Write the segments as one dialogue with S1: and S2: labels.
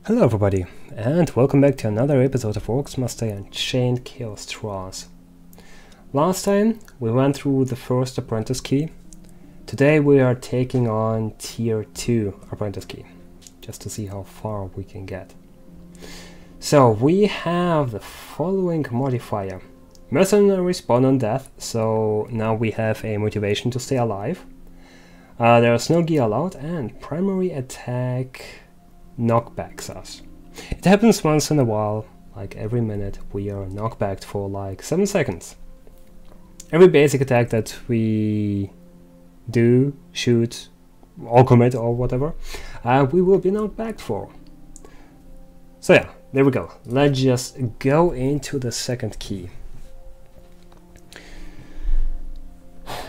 S1: Hello everybody, and welcome back to another episode of Orcs Master Unchained Chaos Trials. Last time we went through the first apprentice key. Today we are taking on tier 2 apprentice key, just to see how far we can get. So we have the following modifier. Mercenaries spawn on death, so now we have a motivation to stay alive. There is no gear allowed, and primary attack knockbacks us. It happens once in a while, like every minute we are knockbacked for like 7 seconds. Every basic attack that we do, shoot, or commit or whatever, we will be knockbacked for. So yeah, there we go. Let's just go into the second key.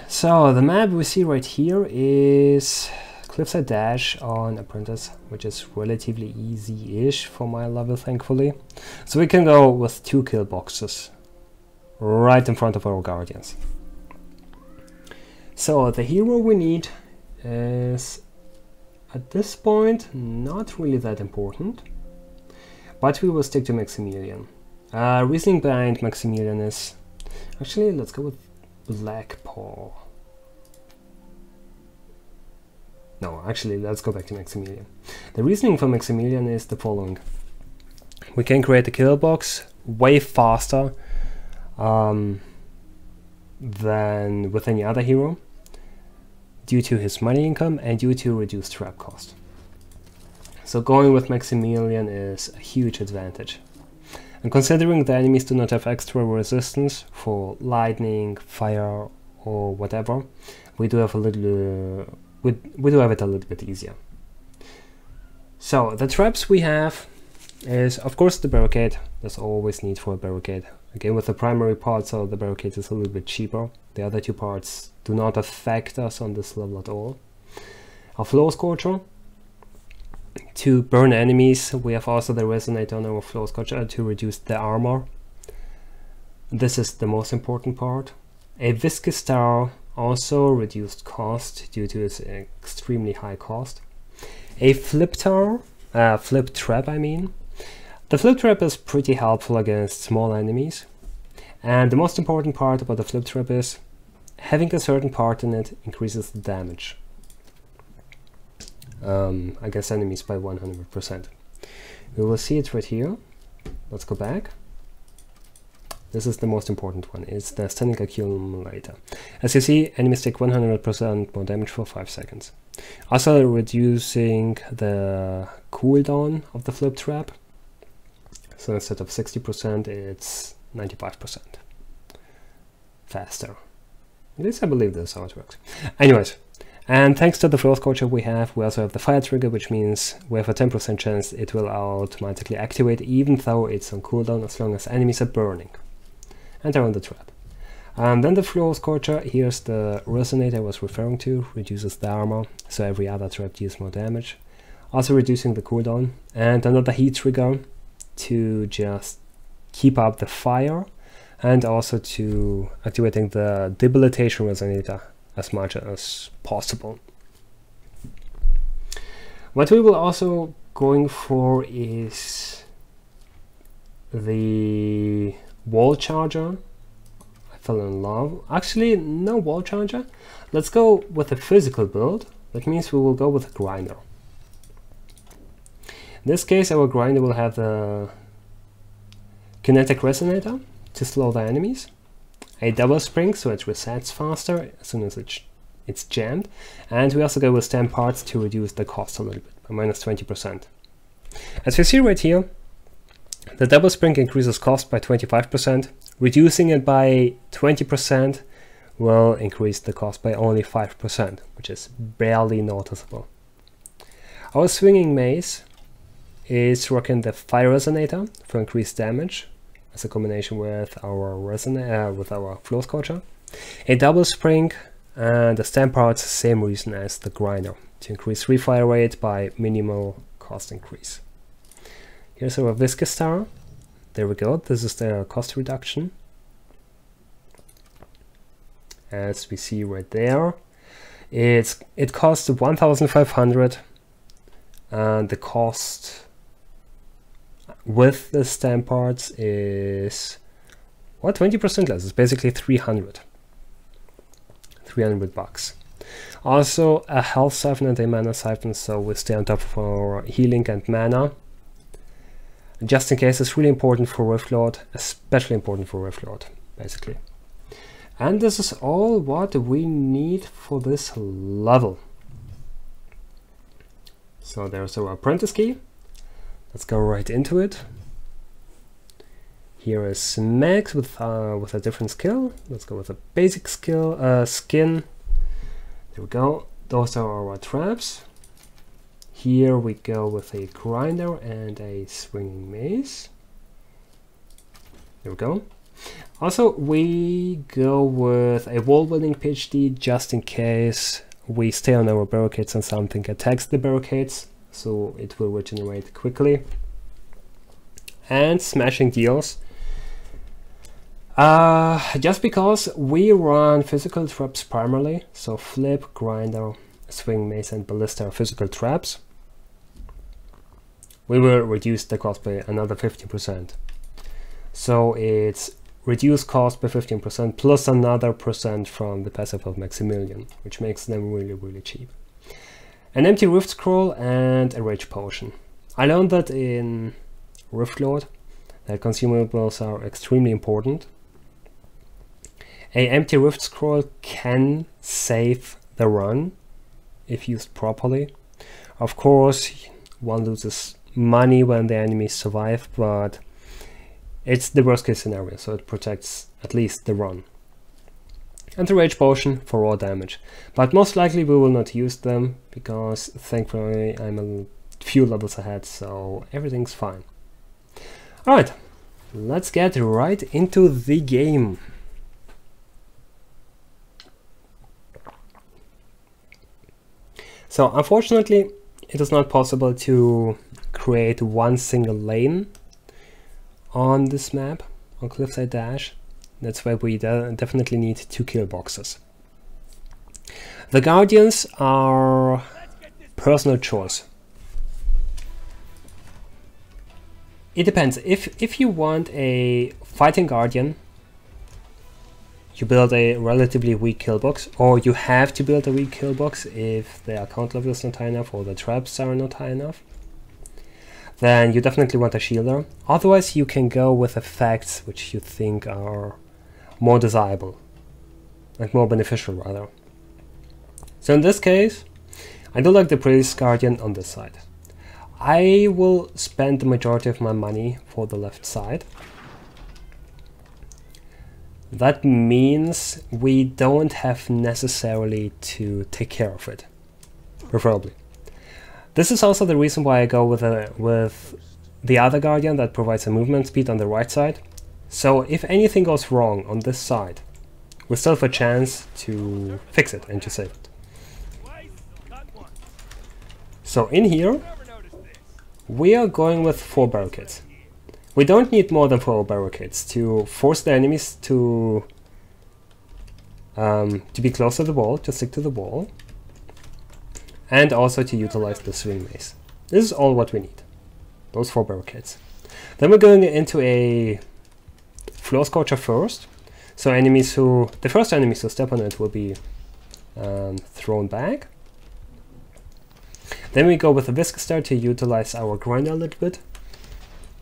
S1: So the map we see right here is Cliffside Dash on Apprentice, which is relatively easy-ish for my level, thankfully. So we can go with 2 kill boxes right in front of our guardians. So the hero we need is, at this point, not really that important, but we will stick to Maximilian. Reasoning behind Maximilian is, actually let's go with Black Paw. No, actually, let's go back to Maximilian. The reasoning for Maximilian is the following. We can create a kill box way faster than with any other hero, due to his money income and due to reduced trap cost. So going with Maximilian is a huge advantage. And considering the enemies do not have extra resistance for lightning, fire, or whatever, we do have a little we do have it a little bit easier. So the traps we have is, of course, the barricade. There's always need for a barricade. Again, with the primary part, so the barricade is a little bit cheaper. The other 2 parts do not affect us on this level at all. Our Flow Scorcher to burn enemies. We have also the Resonator on our Flow Scorcher to reduce the armor. This is the most important part. A Viscous Star, also reduced cost due to its extremely high cost. A Flip Trap I mean. The Flip Trap is pretty helpful against small enemies. And the most important part about the Flip Trap is having a certain part in it increases the damage against enemies by 100%. We will see it right here. Let's go back. This is the most important one. It's the Stunning Accumulator. As you see, enemies take 100% more damage for 5 seconds. Also reducing the cooldown of the Flip Trap. So instead of 60%, it's 95% faster. At least I believe this is how it works. Anyways, and thanks to the Flow Scorcher we also have the Fire Trigger, which means we have a 10% chance it will automatically activate even though it's on cooldown, as long as enemies are burning and are on the trap. And then the Flow Scorcher, here's the Resonator I was referring to, reduces the armor, so every other trap deals more damage. Also reducing the cooldown, and another Heat Trigger to just keep up the fire, and also to activating the Debilitation Resonator as much as possible. What we will also going for is the Wall Charger. I fell in love. Actually, no Wall Charger. Let's go with a physical build. That means we will go with a Grinder. In this case, our Grinder will have the Kinetic Resonator to slow the enemies, a Double Spring so it resets faster as soon as it's jammed, and we also go with Stamp Parts to reduce the cost a little bit by -20%. As you see right here, the Double Spring increases cost by 25%, reducing it by 20% will increase the cost by only 5%, which is barely noticeable. Our Swinging Mace is rocking the Fire Resonator for increased damage, as a combination with our Flow Scorcher. A Double Spring and the Stamp Parts, same reason as the Grinder, to increase refire rate by minimal cost increase. Here's our Viscous Star. There we go, this is the cost reduction. As we see right there, it costs 1,500 and the cost with the stamp parts is, what, 20% less. It's basically 300 bucks. Also a health siphon and a mana siphon, so we stay on top of our healing and mana. Just in case, it's really important for Riftlord, especially important for Riftlord, basically. And this is all what we need for this level. So there's our apprentice key. Let's go right into it. Here is Max with a different skill. Let's go with a basic skill, skin. There we go. Those are our traps. Here we go with a grinder and a swinging mace. There we go. Also, we go with a wall-building PhD just in case we stay on our barricades and something attacks the barricades, so it will regenerate quickly. And smashing deals. Just because we run physical traps primarily, so flip, grinder, swing mace and ballista are physical traps, we will reduce the cost by another 15%. So it's reduced cost by 15% plus another percent from the passive of Maximilian, which makes them really, really cheap. An empty Rift Scroll and a Rage Potion. I learned that in Riftlord that consumables are extremely important. A empty Rift Scroll can save the run if used properly. Of course, one loses money when the enemies survive, but it's the worst case scenario, so it protects at least the run. And the Rage Potion for raw damage. But most likely we will not use them, because thankfully I'm a few levels ahead, so everything's fine. Alright, let's get right into the game. So unfortunately it is not possible to create one single lane on this map, on Cliffside Dash. That's why we definitely need 2 kill boxes. The Guardians are personal choice. It depends. If you want a fighting Guardian, you build a relatively weak kill box, or you have to build a weak kill box if the account level is not high enough or the traps are not high enough. Then you definitely want a shielder. Otherwise you can go with effects which you think are more desirable, like more beneficial rather. So in this case, I do like the Priest Guardian on this side. I will spend the majority of my money for the left side. That means we don't have necessarily to take care of it, preferably. This is also the reason why I go with the other Guardian that provides a movement speed on the right side. So if anything goes wrong on this side, we still have a chance to fix it and to save it. So in here, we are going with 4 barricades. We don't need more than 4 barricades to force the enemies to be close to the wall, to stick to the wall, and also to utilize the swing mace. This is all what we need, those 4 barricades. Then we're going into a Floor Scorcher first, so the first enemies who step on it will be thrown back. Then we go with a Viscous Star to utilize our grinder a little bit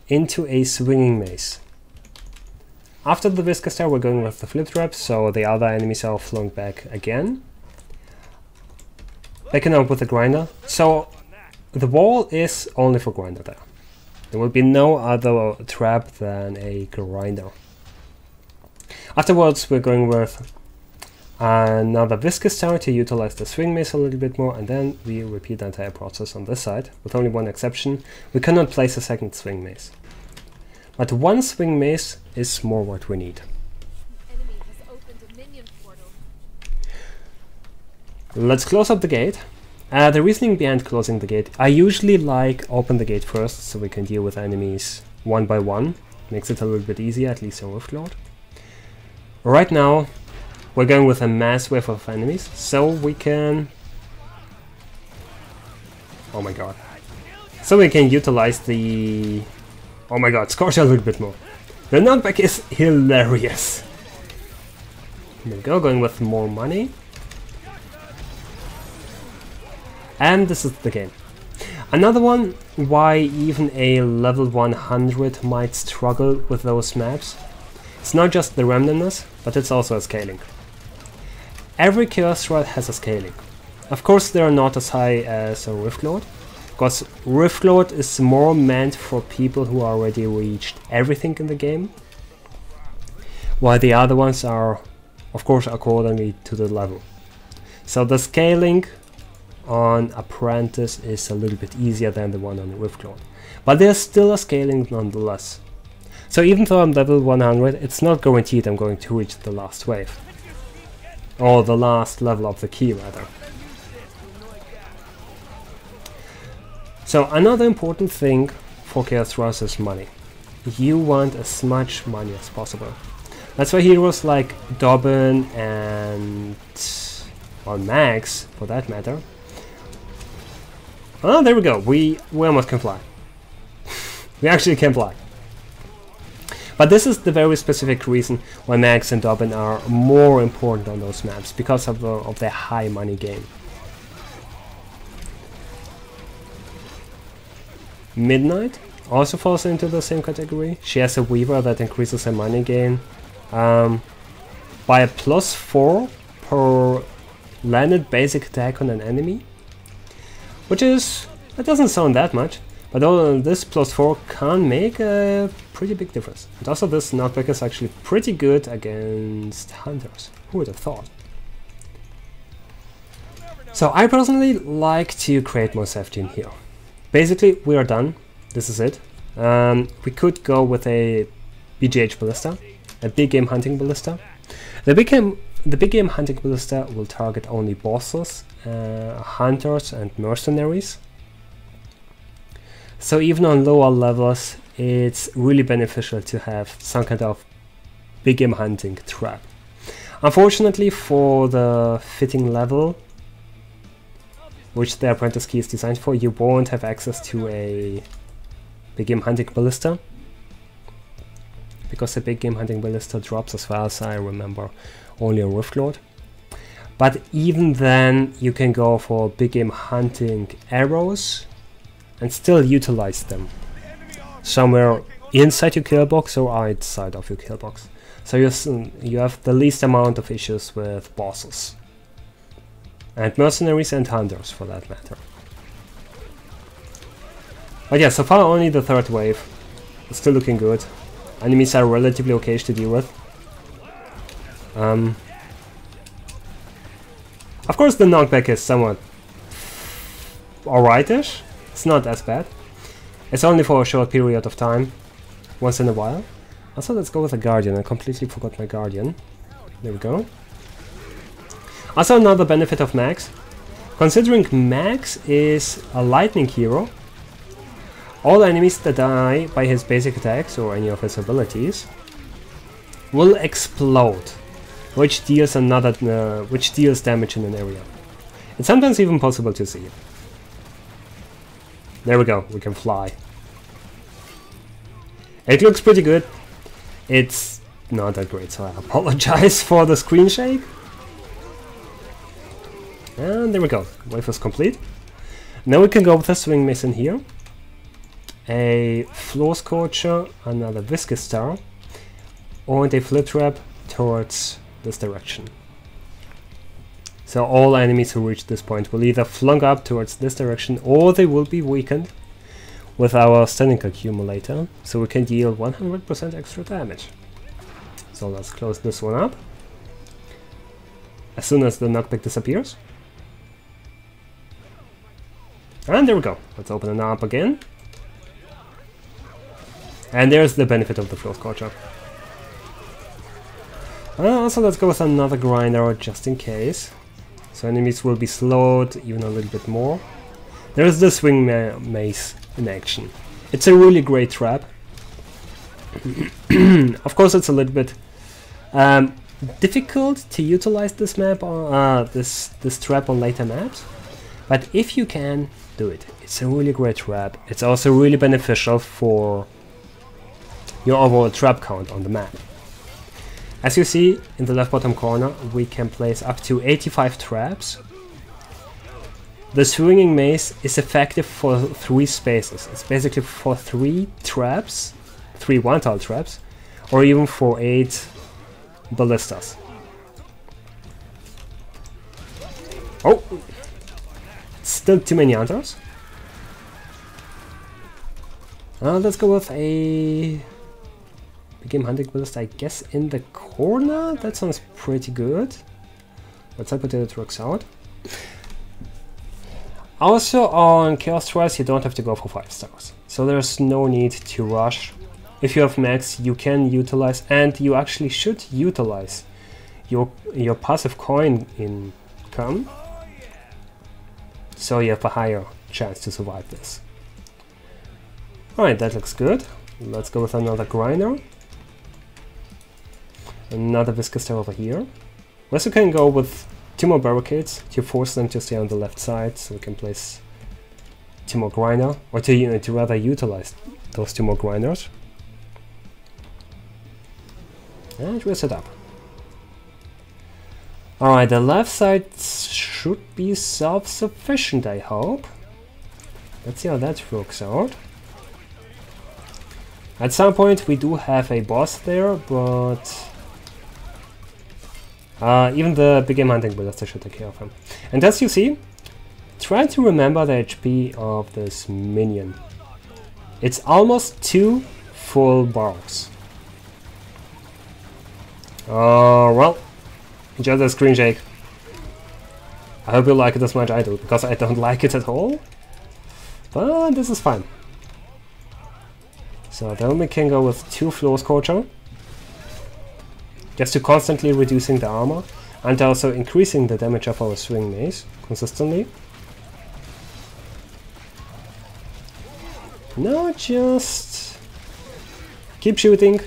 S1: into a swinging mace. After the Viscous Star we're going with the flip trap, so the other enemies are flung back again. Backing up with the grinder. So the wall is only for grinder there. There will be no other trap than a grinder. Afterwards we're going with another Viscous Star to utilize the swing mace a little bit more, and then we repeat the entire process on this side, with only one exception. We cannot place a second swing mace. But 1 swing mace is more what we need.
S2: Enemy has opened a minion portal.
S1: Let's close up the gate. The reasoning behind closing the gate, I usually like open the gate first so we can deal with enemies one by one. Makes it a little bit easier, at least on Riftlord. Right now we're going with a mass wave of enemies, so we can... oh my god. So we can utilize the Oh my god, Scorch a little bit more. The knockback is hilarious. There we go, going with more money. And this is the game. Another one why even a level 100 might struggle with those maps. It's not just the randomness, but it's also a scaling. Every Chaos Rod has a scaling. Of course they are not as high as a Rift Lord, because Rift Lord is more meant for people who already reached everything in the game, while the other ones are, of course, accordingly to the level. So the scaling on Apprentice is a little bit easier than the one on Rift Lord, but there's still a scaling nonetheless. So even though I'm level 100, it's not guaranteed I'm going to reach the last wave. Or the last level of the key, rather. So another important thing for Chaos Rods is money. You want as much money as possible. That's why heroes like Dobbin and... or Max, for that matter. Oh, there we go. We almost can fly. We actually can fly. But this is the very specific reason why Max and Dobbin are more important on those maps, because of their high money game. Midnight also falls into the same category. She has a Weaver that increases her money gain by a +4 per landed basic attack on an enemy, which is, that doesn't sound that much, but this +4 can make a pretty big difference. And also this knockback is actually pretty good against hunters. Who would have thought? So I personally like to create more safety in here. Basically, we are done. This is it. We could go with a BGH Ballista, a big game hunting ballista. The big game hunting ballista will target only bosses, hunters and mercenaries. So even on lower levels, it's really beneficial to have some kind of big game hunting trap. Unfortunately, for the fitting level, which the Apprentice key is designed for, you won't have access to a big game hunting ballista, because the big game hunting ballista drops, as far as I remember, only a Rift Lord. But even then, you can go for big game hunting arrows and still utilize them somewhere inside your kill box or outside of your kill box. So you have the least amount of issues with bosses. And mercenaries and hunters, for that matter. But yeah, so far only the third wave. It's still looking good. Enemies are relatively okay to deal with. Of course the knockback is somewhat alright-ish. It's not as bad. It's only for a short period of time, once in a while. Also, let's go with a Guardian. I completely forgot my Guardian. There we go. Also, another benefit of Max. Considering Max is a lightning hero, all enemies that die by his basic attacks or any of his abilities will explode, which deals damage in an area. It's sometimes even possible to see it. There we go, we can fly. It looks pretty good. It's not that great, so I apologize for the screen shake. And there we go, wave is complete. Now we can go with a swing miss in here, a floor scorcher, another viscous star, and a flip trap towards this direction. So all enemies who reach this point will either flung up towards this direction, or they will be weakened with our stunning accumulator, so we can deal 100% extra damage. So let's close this one up as soon as the knockback disappears. And there we go. Let's open it up again. And there's the benefit of the floor scorcher. Also, let's go with another grinder just in case. So enemies will be slowed even a little bit more. There's the swing mace in action. It's a really great trap. Of course, it's a little bit difficult to utilize this map on this trap on later maps. But if you can, do it. It's a really great trap. It's also really beneficial for your overall trap count on the map. As you see in the left bottom corner, we can place up to 85 traps. The swinging mace is effective for 3 spaces. It's basically for 3 traps, 3 one-tile traps, or even for 8 ballistas. Oh! Still too many hunters. Let's go with a Begin hunting ballista, I guess, in the corner? That sounds pretty good. Let's hope it works out. Also on Chaos Trials you don't have to go for 5 stars, so there's no need to rush. If you have max, you can utilize, and you actually should utilize your passive coin income, so you have a higher chance to survive this. Alright, that looks good. Let's go with another grinder. Another Viscous over here. We also can go with 2 more barricades to force them to stay on the left side, so we can place 2 more grinder, or to rather utilize those 2 more grinders. And we're set up. Alright, the left side should be self-sufficient, I hope. Let's see how that works out. At some point we do have a boss there, but even the big game hunting ballista should take care of him. And as you see, try to remember the HP of this minion. It's almost 2 full bars. Well, just a screen shake. I hope you like it as much as I do, because I don't like it at all. But this is fine. So then we can go with 2 Floor Scorcher, just to constantly reducing the armor, and also increasing the damage of our swing mace consistently. Now just keep shooting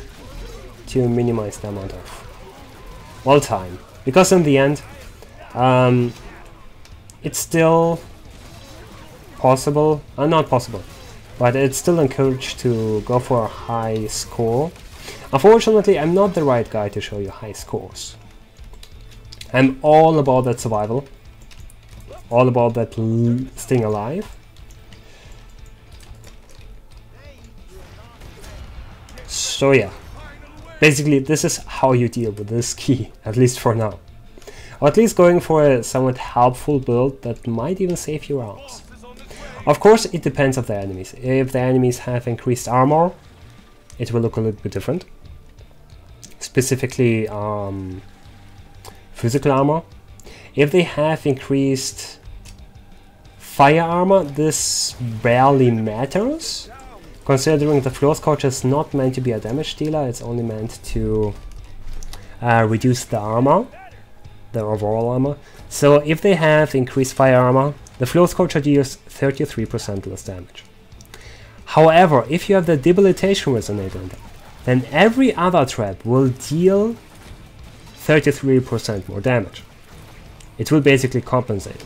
S1: to minimize the amount of wall time, because in the end it's still possible, not possible, but it's still encouraged to go for a high score. Unfortunately, I'm not the right guy to show you high scores. I'm all about that survival, all about that staying alive. So yeah, basically this is how you deal with this key, at least for now. Or at least going for a somewhat helpful build that might even save your arms. Of course, it depends on the enemies. If the enemies have increased armor, it will look a little bit different. Specifically, physical armor. If they have increased fire armor, this barely matters, considering the Floor Scorcher is not meant to be a damage dealer, it's only meant to reduce the armor, the overall armor. So if they have increased fire armor, the Floor Scorcher deals 33% less damage. However, if you have the Debilitation Resonator on them, then every other trap will deal 33% more damage. It will basically compensate.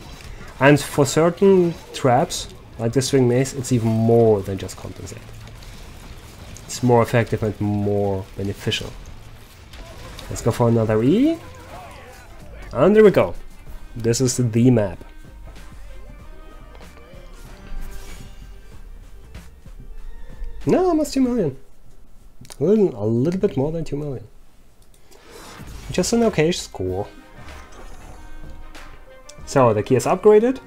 S1: And for certain traps, like the String Mace, it's even more than just compensate. It's more effective and more beneficial. Let's go for another E. And there we go. This is the map. No, almost 2 million. A little bit more than 2 million. Just an okay score. So the key is upgraded.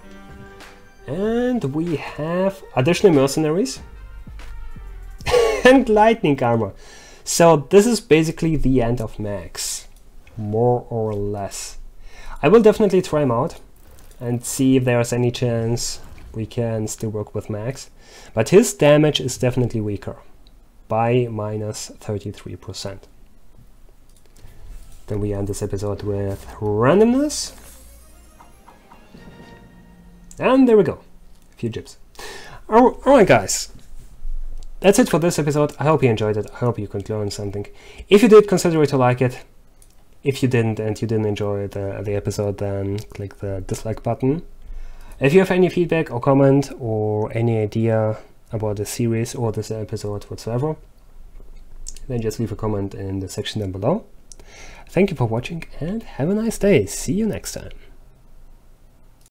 S1: And we have additional mercenaries. And lightning armor. So this is basically the end of Max. More or less. I will definitely try him out and see if there's any chance we can still work with Max. But his damage is definitely weaker, by minus 33%. Then we end this episode with randomness. And there we go. A few gyps. Alright guys. That's it for this episode. I hope you enjoyed it. I hope you could learn something. If you did, consider to like it. If you didn't and you didn't enjoy the episode, then click the dislike button. If you have any feedback or comment or any idea about the series or this episode whatsoever, then just leave a comment in the section down below. Thank you for watching and have a nice day. See you next time.